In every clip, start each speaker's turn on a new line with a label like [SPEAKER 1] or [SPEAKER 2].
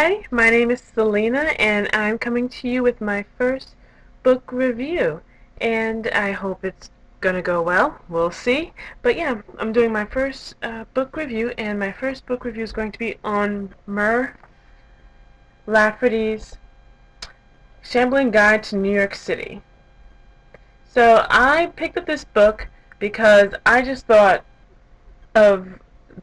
[SPEAKER 1] Hi, my name is Selena, and I'm coming to you with my first book review. And I hope it's gonna go well. We'll see. But yeah, I'm doing my first book review, and my first book review is going to be on Mur Lafferty's Shambling Guide to New York City. So I picked up this book because I just thought of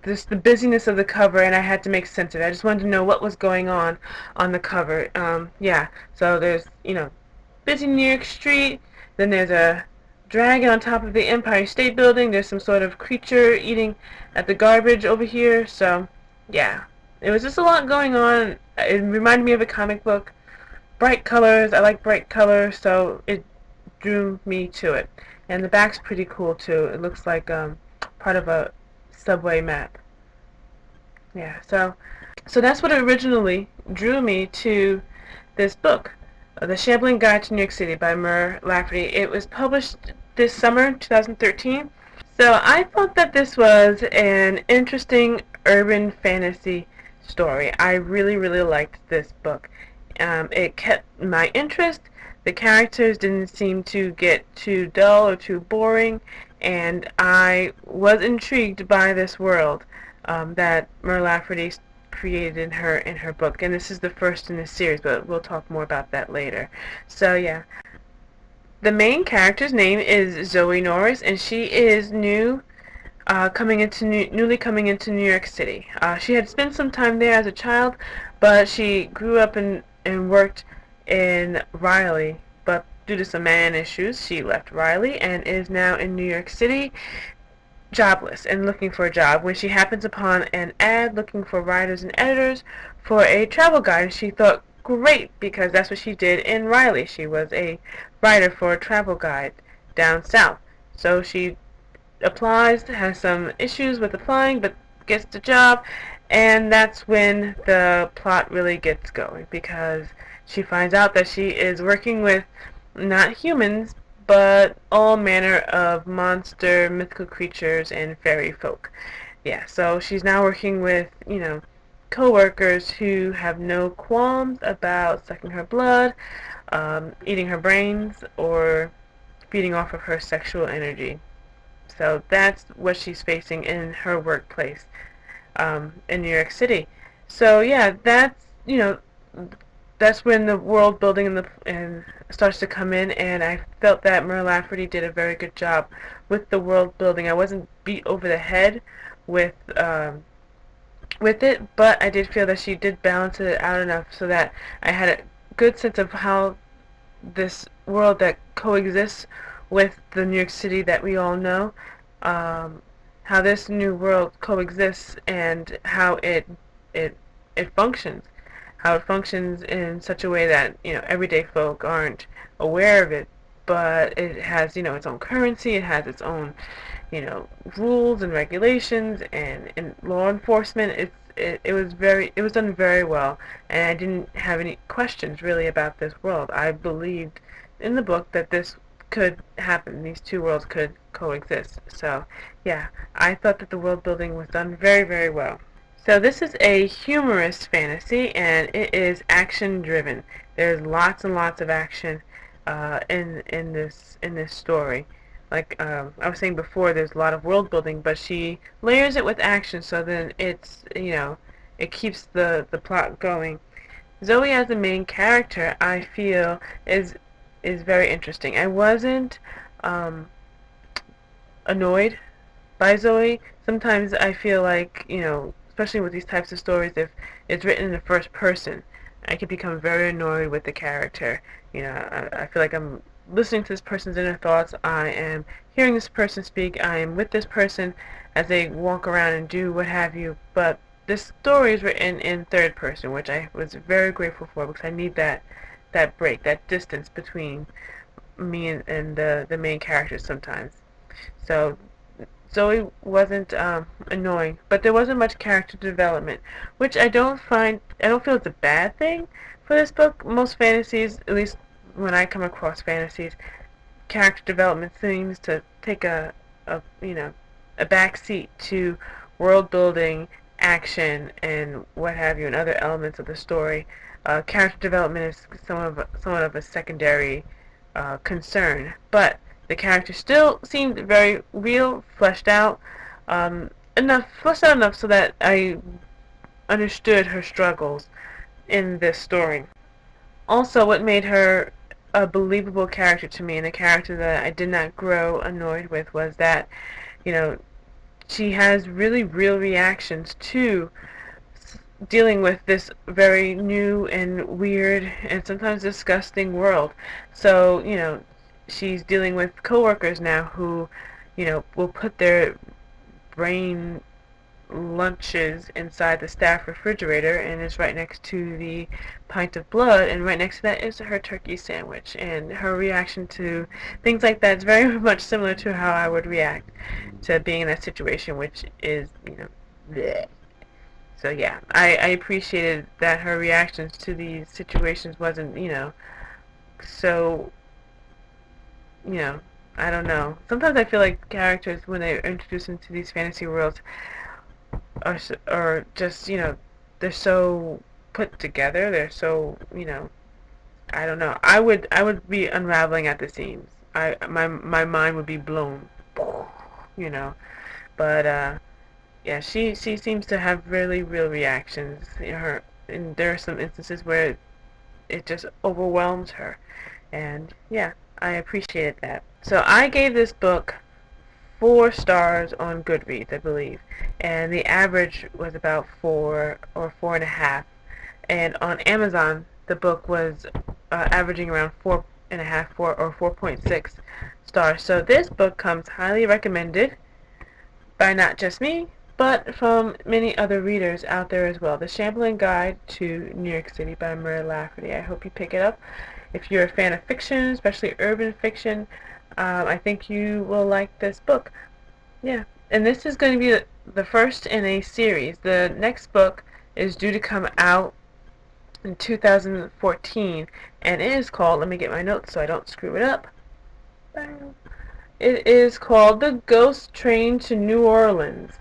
[SPEAKER 1] the busyness of the cover, and I had to make sense of it. I just wanted to know what was going on the cover. Yeah, so there's busy New York Street. Then there's a dragon on top of the Empire State Building. There's some sort of creature eating at the garbage over here. So yeah, it was just a lot going on. It reminded me of a comic book. Bright colors. I like bright colors, so it drew me to it. And the back's pretty cool too. It looks like part of a subway map. Yeah, so that's what originally drew me to this book, The Shambling Guide to New York City by Mur Lafferty. It was published this summer, 2013. So I thought that this was an interesting urban fantasy story. I really, really liked this book. It kept my interest. The characters didn't seem to get too dull or too boring, and I was intrigued by this world that Mur Lafferty created in her book. And this is the first in the series, but we'll talk more about that later. So yeah, the main character's name is Zoe Norris, and she is newly coming into New York City. She had spent some time there as a child, but she grew up and worked in Riley. But due to some man issues, she left Riley and is now in New York City, jobless and looking for a job, when she happens upon an ad looking for writers and editors for a travel guide. And she thought, great, because that's what she did in Riley. She was a writer for a travel guide down south. So she applies, has some issues with applying, but gets the job, and that's when the plot really gets going, because she finds out that she is working with not humans, but all manner of monster, mythical creatures and fairy folk. Yeah, so she's now working with, co-workers who have no qualms about sucking her blood, eating her brains, or feeding off of her sexual energy. So that's what she's facing in her workplace in New York City. So yeah, that's when the world building and starts to come in, and I felt that Mur Lafferty did a very good job with the world building. I wasn't beat over the head with it, but I did feel that she did balance it out enough so that I had a good sense of how this world that coexists with the New York City that we all know, how this new world coexists, and how it functions, how it functions in such a way that everyday folk aren't aware of it, but it has its own currency, it has its own rules and regulations, and law enforcement. It was done very well, and I didn't have any questions really about this world. I believed in the book that this could happen. These two worlds could coexist. So yeah, I thought that the world building was done very, very well. So this is a humorous fantasy, and it is action driven. There's lots and lots of action in this story. Like I was saying before, there's a lot of world building, but she layers it with action, so then it keeps the plot going. Zoe as the main character, I feel, is very interesting. I wasn't annoyed by Zoe. Sometimes I feel like, especially with these types of stories, if it's written in the first person, I could become very annoyed with the character. I feel like I'm listening to this person's inner thoughts. I am hearing this person speak. I am with this person as they walk around and do what have you. But this story is written in third person, which I was very grateful for, because I need that break, that distance between me and the main character sometimes. So Zoe wasn't annoying, but there wasn't much character development, which I don't feel it's a bad thing for this book. Most fantasies, at least when I come across fantasies, character development seems to take a back seat to world building action and what have you, and other elements of the story. Character development is somewhat of a secondary concern, but the character still seemed very real, um, fleshed out enough so that I understood her struggles in this story. Also, what made her a believable character to me, and a character that I did not grow annoyed with, was that, you know, she has really real reactions to dealing with this very new and weird and sometimes disgusting world. So, she's dealing with coworkers now who, will put their brain lunches inside the staff refrigerator, and is right next to the pint of blood, and right next to that is her turkey sandwich. And her reaction to things like that is very much similar to how I would react to being in that situation, which is, bleh. So yeah, I appreciated that her reactions to these situations wasn't, so, you know, I don't know. Sometimes I feel like characters, when they're introduced into these fantasy worlds, are just, they're so put together. They're so, I don't know. I would be unraveling at the seams. My mind would be blown, you know. But yeah, she seems to have really real reactions. And there are some instances where it just overwhelms her, and yeah, I appreciated that. So I gave this book 4 stars on Goodreads, I believe, and the average was about 4 or 4.5. And on Amazon, the book was averaging around 4.5, 4 or 4.6 stars. So this book comes highly recommended by not just me, but from many other readers out there as well. The Shambling Guide to New York City by Mur Lafferty. I hope you pick it up. If you're a fan of fiction, especially urban fiction, I think you will like this book. Yeah, and this is going to be the first in a series. The next book is due to come out in 2014, and it is called, let me get my notes so I don't screw it up. It is called The Ghost Train to New Orleans.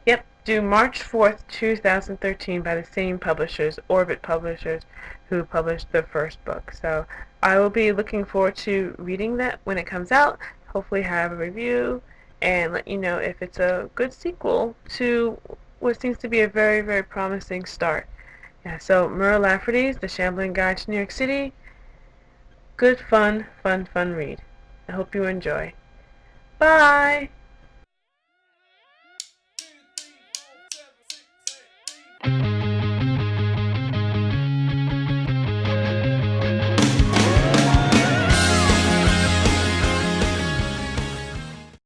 [SPEAKER 1] Yep, due March 4th, 2013 by the same publishers, Orbit Publishers, who published the first book. So I will be looking forward to reading that when it comes out. Hopefully have a review and let you know if it's a good sequel to what seems to be a very, very promising start. Yeah, so Mur Lafferty's The Shambling Guide to New York City. Good, fun read. I hope you enjoy. Bye!